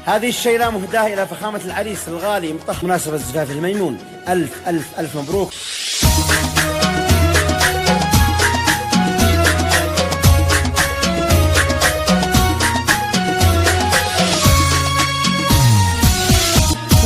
هذه الشيلة مهداة إلى فخامة العريس الغالي مطهر مناسبة الزفاف الميمون. ألف ألف ألف مبروك.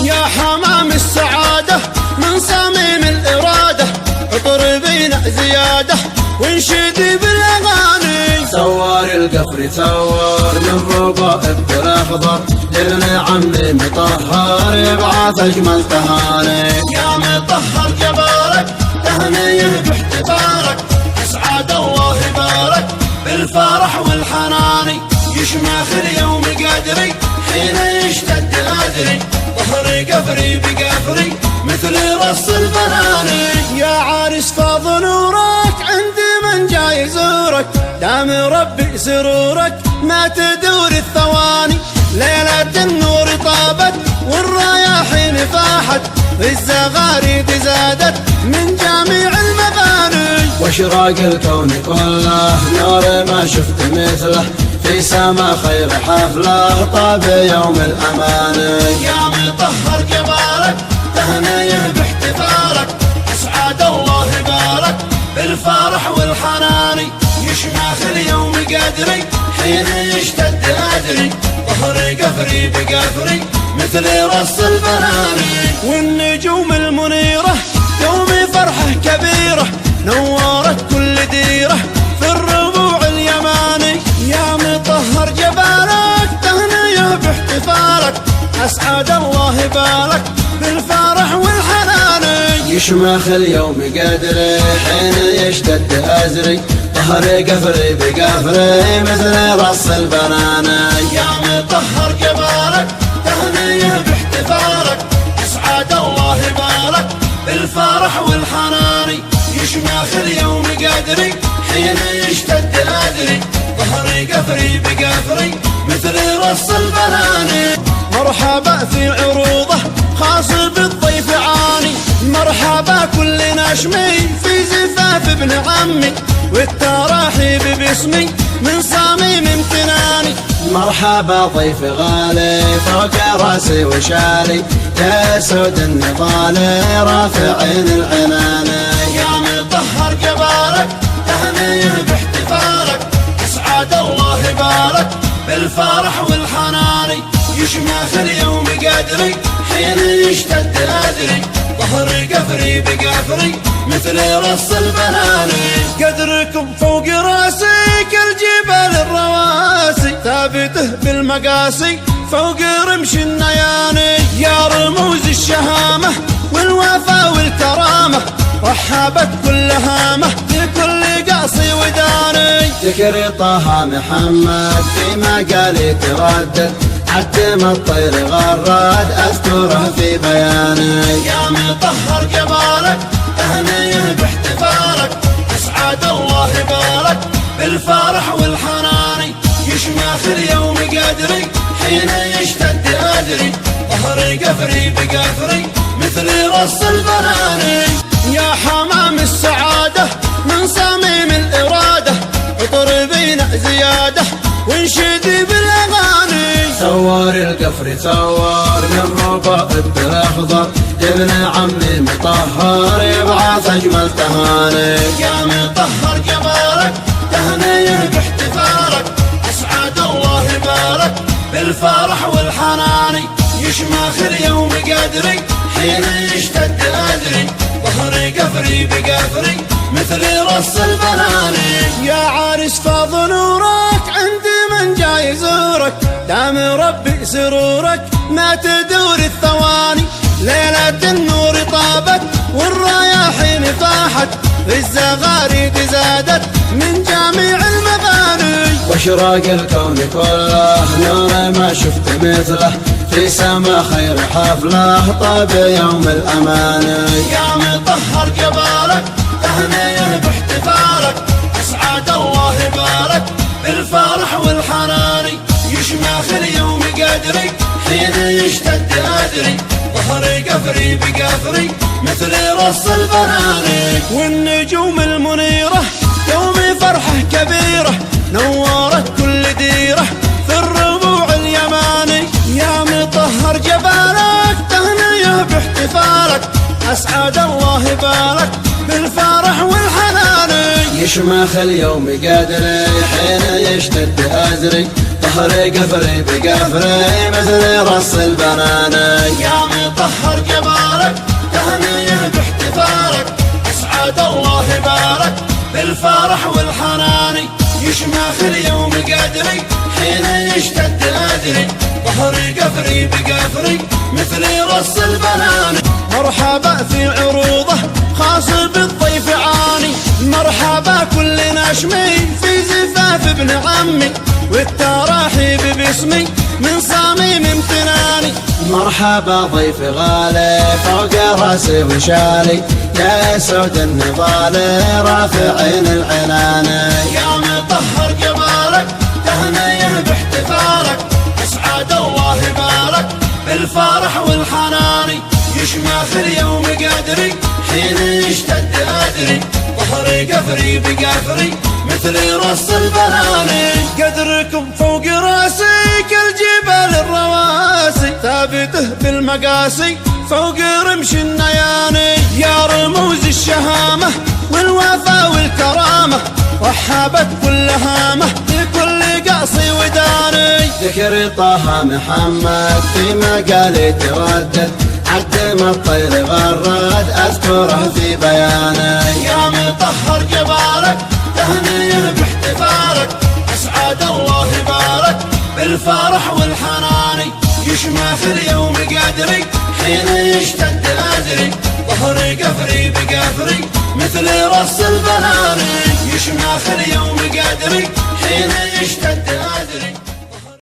يا حمام السعادة من صميم الإرادة، عطر بينا زيادة وانشدي بالأغاني. سوار القفر ثور من ربائب بالأخضر، ابن عمي مطهر يبعث أجمل تهاني. يا مطهر جبارك تهنيه باحتفالك، أسعد الله بارك بالفرح والحناني. يشمخ اليوم قدري حين يشتد أدري، ظهري قفري بقفري مثل رص البناني. يا عارس فاض نورك عندي من جاي يزورك، دام ربي سرورك ما تدور الثواني. ليلة النور طابت والرياحين فاحت، الزغاريد زادت من جميع المباني. واشراق الكون كله نور ما شفت مثله، في سما خير حفله طاب يوم الأمان. يا مطهر جبارك تهنيه باحتفالك، أسعد الله بارك بالفرح والحناني. يشمخ اليوم قدري حين يشتد أدري، ظهري قفري بقفري مثل رص البناني. والنجوم المنيرة يوم فرحة كبيرة، نورت كل ديرة في الربوع اليماني. يا مطهر جبالك تهنيه باحتفالك، أسعد الله بالك بالفرح والحناني. يشمخ اليوم قدري حين يشتد أزري، ظهري قفري بقفري مثل رص البناني. يا مطهر جبالك تهنيه باحتفالك، أسعد الله بالك بالفرح والحناني. يشمخ اليوم قدري حين يشتد أدري، ظهري قفري بقفري مثل رص البناني. مرحبا في عروضه خاص بالضيف عاني، مرحبا كل نشمي في زفاف ابن عمي، والتراحيب باسمي من صميم امتناني. مرحبا ضيف غالي فوق راسي وشالي، يا سود النضالي رافعين العناني. يا مطهر جبارك تهنيه باحتفالك، أسعد الله بارك بالفرح والحناني. يشمخ اليوم قدري حين يشتد أدري، ظهري قفري بقفري مثل رص البناني. قدركم فوق راسي كالجبال الرواسي، ثابته بالمقاسي فوق رمش النياني. يا رموز الشهامة والوفا والكرامة، رحبت كل هامة لكل قاصي وداني. ذكر طه محمد في مقالي تردد، عتم الطير غرد أذكره في بياني. يا مطهر جبالك تهنيه باحتفالك، أسعد الله بارك بالفرح والحناني. يشمخ اليوم قدري حين يشتد أدري، ظهري قفري بقفري مثل رص البناني. يا حمام السعادة من صميم الإرادة، عطر بينا زيادة وانشدي بالأغاني. سوار القفر ثور من ربائب بالأخضر، ابن عمي مطهر يبعث أجمل تهاني. يا مطهر جبارك تهنيه باحتفالك، أسعد الله بارك بالفرح والحناني. يشمخ اليوم قدري حين يشتد أدري، ظهري قفري بقفري مثل رص البناني. يا عارس فاض نورك عندي من جاي يزورك، دام ربي سرورك ما تدور الثواني. ليلة النور طابت والرياحين فاحت، الزغاريد زادت من جميع المباني. واشراق الكون كله نور ما شفت مثله، في سما خير حفله طاب يوم الأمان. يا مطهر جبالك تهنيه باحتفالك، أسعد الله بارك بالفرح والحناني. يشمخ اليوم قدري حين يشتد أدري، ظهري قفري بقفري مثل رص البناني. والنجوم المنيرة يوم فرحة كبيرة، نورت كل ديرة في الربوع اليماني. يا أسعد الله بالك بالفرح والحنان. يشمخ اليوم قدري حين يشتد أزري، ظهري قفري بقفري مثل رص البنان. يا مطهر جمالك تهنيه باحتفالك، أسعد الله بالك بالفرح والحنان. يشمخ اليوم قدري حين يشتد أزري، ظهري قفري بقفري مثل رص البنان. مرحبا في عروضه خاص بالضيف عاني، مرحبا كل نشمي في زفاف ابن عمي، والتراحيب باسمي من صميم امتناني. مرحبا ضيف غالي فوق راسي وشالي، يا سود النضال رافعين العنان. يا مطهر جمالك تهنيه باحتفالك، أسعد الله بالك بالفرح والحنان. يشمخ اليوم قدري حين يشتد أدري، ظهري قفري بقفري مثل رص البنان. قدركم فوق راسي كالجبال الرواسي، ثابته بالمقاسي فوق رمش النياني. يا رموز الشهامة والوفا والكرامة، رحبت كل هامة لكل قاصي وداني. ذكر طه محمد في مقالي تردد، عد ما الطير غرد أذكره في بياني. يا مطهر جبالك تهنيه باحتفالك، أسعد الله بالك بالفرح والحنان. يشمخ اليوم قدري حين يشتد أزري، ظهري قفري بقفري مثل رص البنان. يشمخ اليوم قدري حين يشتد أزري.